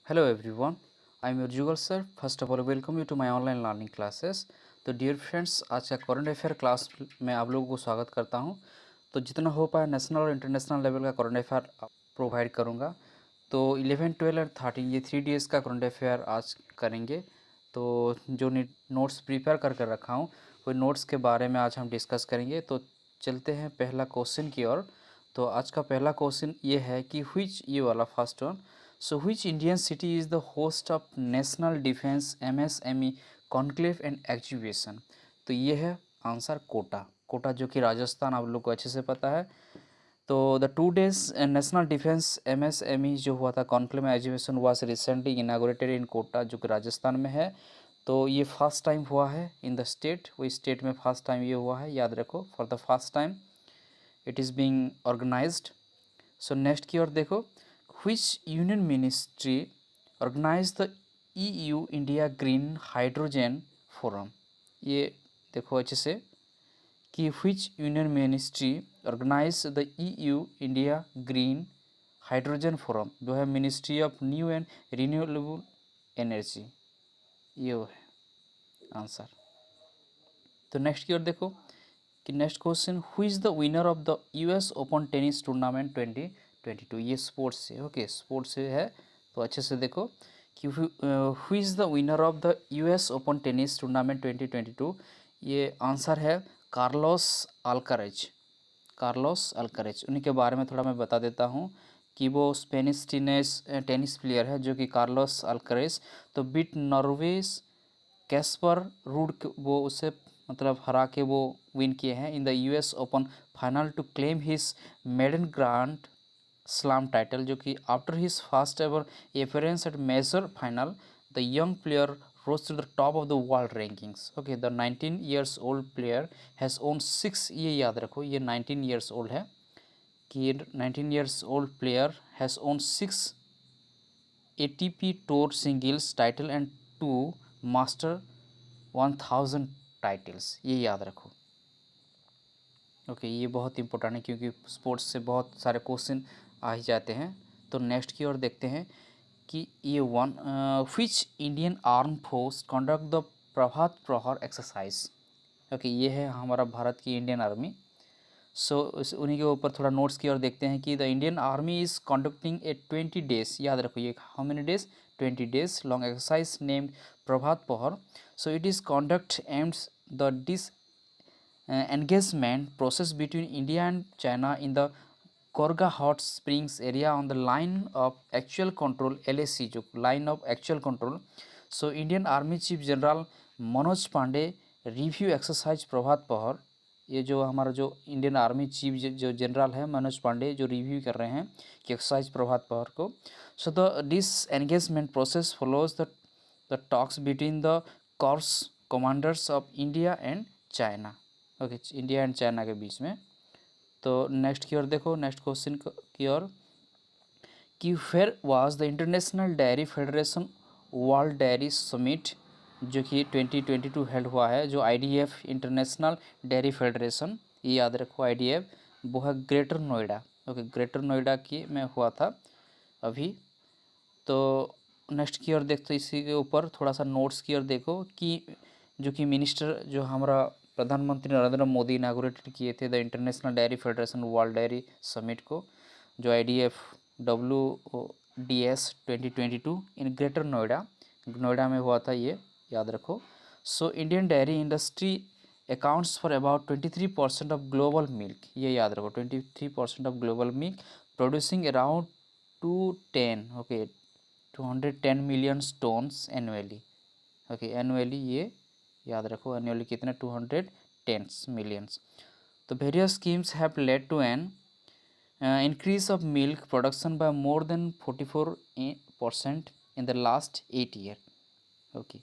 Hello everyone, I am your Jugal sir. First of all, welcome you to my online learning classes. तो dear friends, आज का current affair class में आप लोगों को स्वागत करता हूं। तो जितना हो पाए नेशनल और इंटरनेशनल लेवल का करंट अफेयर प्रोवाइड करूंगा। तो 11, 12 और 13 ये 3 डेज़ का करंट अफेयर आज करेंगे। तो जो नोट्स प्रिपेयर करके रखा हूँ वो नोट्स के बारे में आज हम डिस्कस करेंगे। तो चलते हैं पहला क्वेश्चन की ओर। तो आज का पहला क्वेश्चन ये है कि व्हिच, ये वाला first one, so which Indian city is the host of national defence MSME conclave and exhibition. तो ये है आंसर कोटा। कोटा जो कि राजस्थान, आप लोग को अच्छे से पता है। तो the 2 days national defence MSME जो हुआ था conclave exhibition was recently inaugurated in Kota, जो कि राजस्थान में है। तो ये फर्स्ट टाइम हुआ है इन द स्टेट, वो स्टेट में फर्स्ट टाइम ये हुआ है, याद रखो, for the first time it is being organised. So next की ओर देखो, which union ministry organise the EU India green hydrogen forum. ये देखो अच्छे से कि which union ministry organise the EU India green hydrogen forum, जो है ministry of new and renewable energy. ये वो है आंसर। तो नेक्स्ट की ओर देखो कि next question, who is the winner of the US open tennis tournament 2022। ये स्पोर्ट्स से, ओके, स्पोर्ट्स से है। तो अच्छे से देखो कि who is the winner of the US open tennis tournament 2022। ये आंसर है कार्लोस अल्कारेज। कार्लोस अल्कारेज, उन्हीं के बारे में थोड़ा मैं बता देता हूँ कि वो स्पेनिश टेनिस प्लेयर है जो कि कार्लोस अल्कारेज। तो बीट नॉर्वेज कैस्पर रूड वो उसे मतलब हरा के वो विन किए हैं in the US open final to claim his maiden grand slam title, जो कि after his first ever appearance at major final the young player rose to the top of the world rankings. Okay, the 19 years old player has owned 6, ये याद रखो, ये 19 years old है कि 19 years old player has owned 6 ATP tour singles title and 2 master 1000 titles, ये याद रखो। Okay, ये बहुत इंपॉर्टेंट है क्योंकि स्पोर्ट्स से बहुत सारे क्वेश्चन आ ही जाते हैं। तो नेक्स्ट की ओर देखते हैं कि ये one, which Indian arm force conduct the Prabhat Prahar exercise. Okay, ये है हमारा भारत की इंडियन आर्मी। सो उन्हीं के ऊपर थोड़ा नोट्स की ओर देखते हैं कि the Indian army is conducting a 20 days, याद रखो ये how many days, 20 days long exercise named Prabhat Pahar. So it is conduct aims the dis engagement process between India and China in the Korga Hot Springs area on the line of actual control LAC, जो line of actual control. So Indian Army Chief General Manoj Pande review exercise Prabhat Pahar. ये जो हमारा जो Indian army chief जो general है मनोज पांडे, जो review कर रहे हैं कि एक्सरसाइज प्रभात पहर को। So the this engagement process follows the talks between the corps commanders of India and China. Okay, India and China के बीच में। तो नेक्स्ट की ओर देखो, नेक्स्ट क्वेश्चन की ओर कि where was the international dairy federation world dairy summit, जो कि 2022 हेल्ड हुआ है, जो IDF इंटरनेशनल डेयरी फेडरेशन, ये याद रखो IDF, वो है greater Noida. Okay, greater Noida की में हुआ था अभी। तो नेक्स्ट की ओर देखते, इसी के ऊपर थोड़ा सा नोट्स की ओर देखो कि जो कि मिनिस्टर जो हमारा प्रधानमंत्री नरेंद्र मोदी इनागोरेटेड किए थे the international dairy federation world dairy summit को, जो IDF WDS 2022 in greater Noida, Noida में हुआ था, ये याद रखो। So Indian dairy industry accounts for about 23% of global milk, ये याद रखो, 23% of global milk, producing around 210, okay, 210 million tonnes annually. Okay, annually ये याद रखो, एनुअली कितने, 210 मिलियंस। तो various schemes have led to an increase of milk production by more than 44% in the last 8 year। Okay,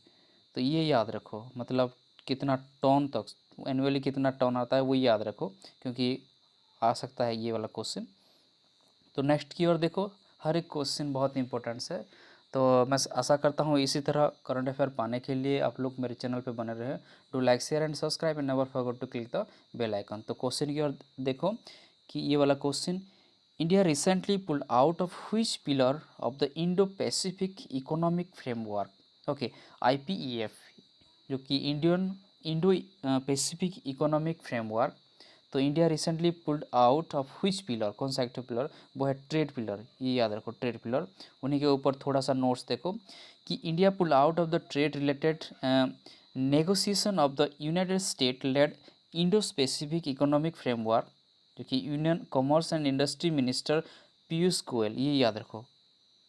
तो ये याद रखो, मतलब कितना टन तक एनुअली कितना टन आता है वो याद रखो, क्योंकि आ सकता है ये वाला क्वेश्चन। तो नेक्स्ट की ओर देखो, हर एक क्वेश्चन बहुत इंपॉर्टेंट है। तो मैं आशा करता हूँ इसी तरह करंट अफेयर पाने के लिए आप लोग मेरे चैनल पे बने रहे। Do like, share and subscribe and never forget to click the bell icon. तो क्वेश्चन की ओर देखो कि ये वाला question India recently pulled out of which pillar of the Indo Pacific economic framework. Okay, IPEF, जो कि इंडो पैसिफिक इकोनॉमिक फ्रेमवर्क। तो India recently pulled out of which pillar, कौन सा एक्टिव पिलर, वो है ट्रेड पिलर, ये याद रखो, ट्रेड पिलर। उन्हीं के ऊपर थोड़ा सा नोट्स देखो कि India pulled out of the trade related negotiation of the United state lead Indo Pacific economic framework, जो कि union commerce and industry minister Piyush Goyal, ये याद रखो,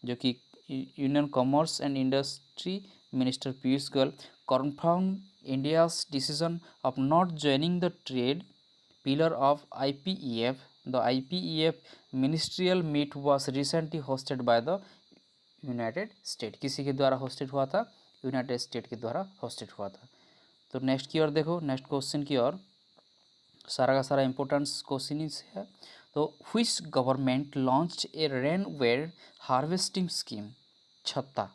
जो कि union commerce and industry minister Piyush Goyal confirmed India's decision of not joining the trade pillar of IPEF. The IPEF ministerial meet was recently hosted by the United state. किसी के द्वारा hosted हुआ था? यूनाइटेड स्टेट के द्वारा होस्टेड हुआ था। तो नेक्स्ट की ओर देखो, नेक्स्ट क्वेश्चन की ओर, सारा का सारा इंपॉर्टेंस क्वेश्चन ही है। तो which government launched a rainwater harvesting scheme? Chhata,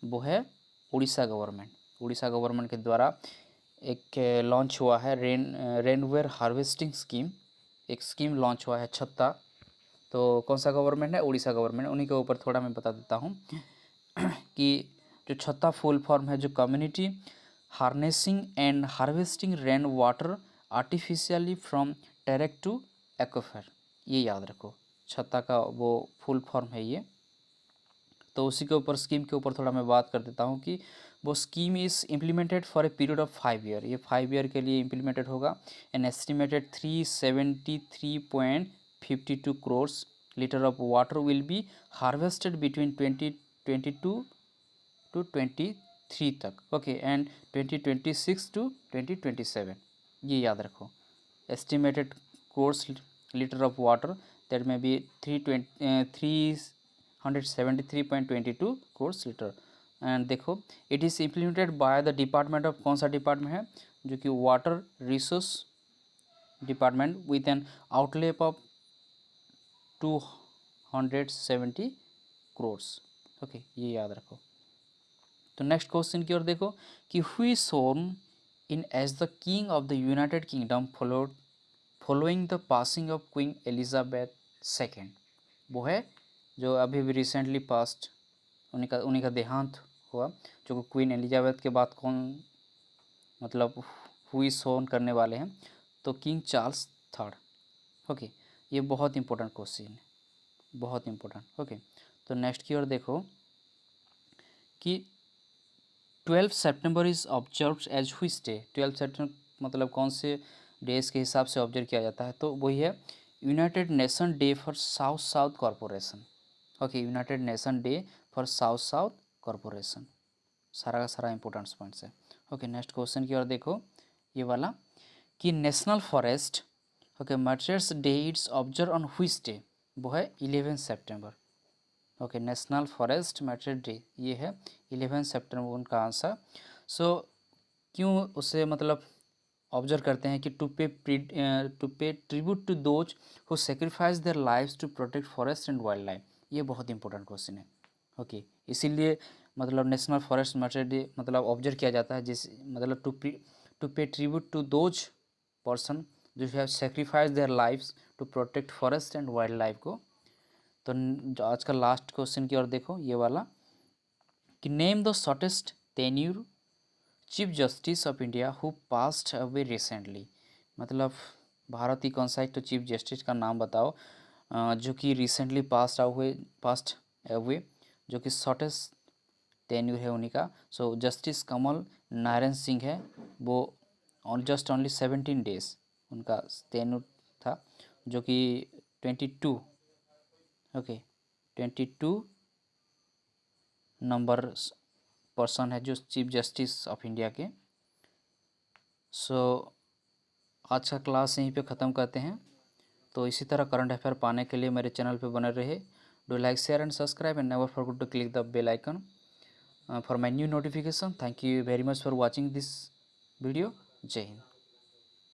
वो है उड़ीसा गवर्नमेंट। उड़ीसा गवर्नमेंट के द्वारा एक लॉन्च हुआ है रेनवेयर हार्वेस्टिंग स्कीम, एक स्कीम लॉन्च हुआ है छत्ता। तो कौन सा गवर्नमेंट है? उड़ीसा गवर्नमेंट। उन्हीं के ऊपर थोड़ा मैं बता देता हूँ कि जो छत्ता फुल फॉर्म है, जो community harnessing and harvesting rain water artificially from direct to aquifer, ये याद रखो, छत्ता का वो फुल फॉर्म है ये। तो उसी के ऊपर, स्कीम के ऊपर थोड़ा मैं बात कर देता हूँ कि वो scheme is implemented for a period of 5 year, ये 5 ईयर के लिए इम्प्लीमेंटेड होगा। An estimated 373.52 crore litre of water will be harvested between 2022 to 23 तक, ओके, एंड 2026 टू 2027, ये याद रखो। Estimated crore litre of water, that में बी 373.22 करोड़ लीटर। एंड देखो, it is implemented by the department of, कौन सा डिपार्टमेंट है? जो कि water resource department, with an outlay of 270 crore, okay, ये याद रखो। तो नेक्स्ट क्वेश्चन की ओर देखो कि who is sworn in as the king of the United Kingdom following the passing of queen Elizabeth second, वो है जो अभी भी रिसेंटली पास्ट, उन्हीं का देहांत हुआ, जो क्वीन एलिजाबेथ के बाद कौन मतलब हुई सोन करने वाले हैं? तो किंग चार्ल्स थर्ड, ओके। ये बहुत इंपॉर्टेंट क्वेश्चन है, बहुत इंपॉर्टेंट, ओके। तो नेक्स्ट की ओर देखो कि 12 सितंबर is observe as which day? 12 सितंबर मतलब कौन से डेज के हिसाब से ऑब्जर्व किया जाता है? तो वही है United Nation day for south south corporation, okay, United Nation day for south south corporation. सारा का सारा इंपॉर्टेंट पॉइंट्स है, ओके। नेक्स्ट क्वेश्चन की ओर देखो, ये वाला कि national forest, okay, martyrs day it's observe on which day? वो है 11 सितंबर, okay. National forest martyrs day ये है 11 सितंबर उनका आंसर। सो क्यों उसे मतलब ऑब्जर्व करते हैं कि to pay tribute to those who sacrifice their lives to protect forest and wildlife, ये बहुत इंपॉर्टेंट क्वेश्चन है, ओके। इसीलिए मतलब नेशनल फॉरेस्ट मैटर्स डे मतलब ऑब्जर्व किया जाता है, जिस मतलब to pay tribute to those person जो have sacrifice their lives to protect forest and wildlife को। तो आज का लास्ट क्वेश्चन की ओर देखो, ये वाला कि name the shortest tenure chief justice of India who passed away recently, मतलब भारत की कौन सा एक तो चीफ जस्टिस का नाम बताओ जो कि रिसेंटली पास्ट अवे, जो कि शॉर्टेस्ट टेन्यूर है उन्हीं का। सो जस्टिस कमल नारायण सिंह है, वो जस्ट ओनली 17 डेज उनका टेन्यूर था, जो कि 22, ओके, 22 नंबर पर्सन है जो चीफ जस्टिस ऑफ इंडिया के। सो आज का क्लास यहीं पे ख़त्म करते हैं। तो इसी तरह करंट अफेयर पाने के लिए मेरे चैनल पे बने रहे। Do like, share and subscribe and never forget to click the bell icon for my new notification. Thank you very much for watching this video. जय हिंद।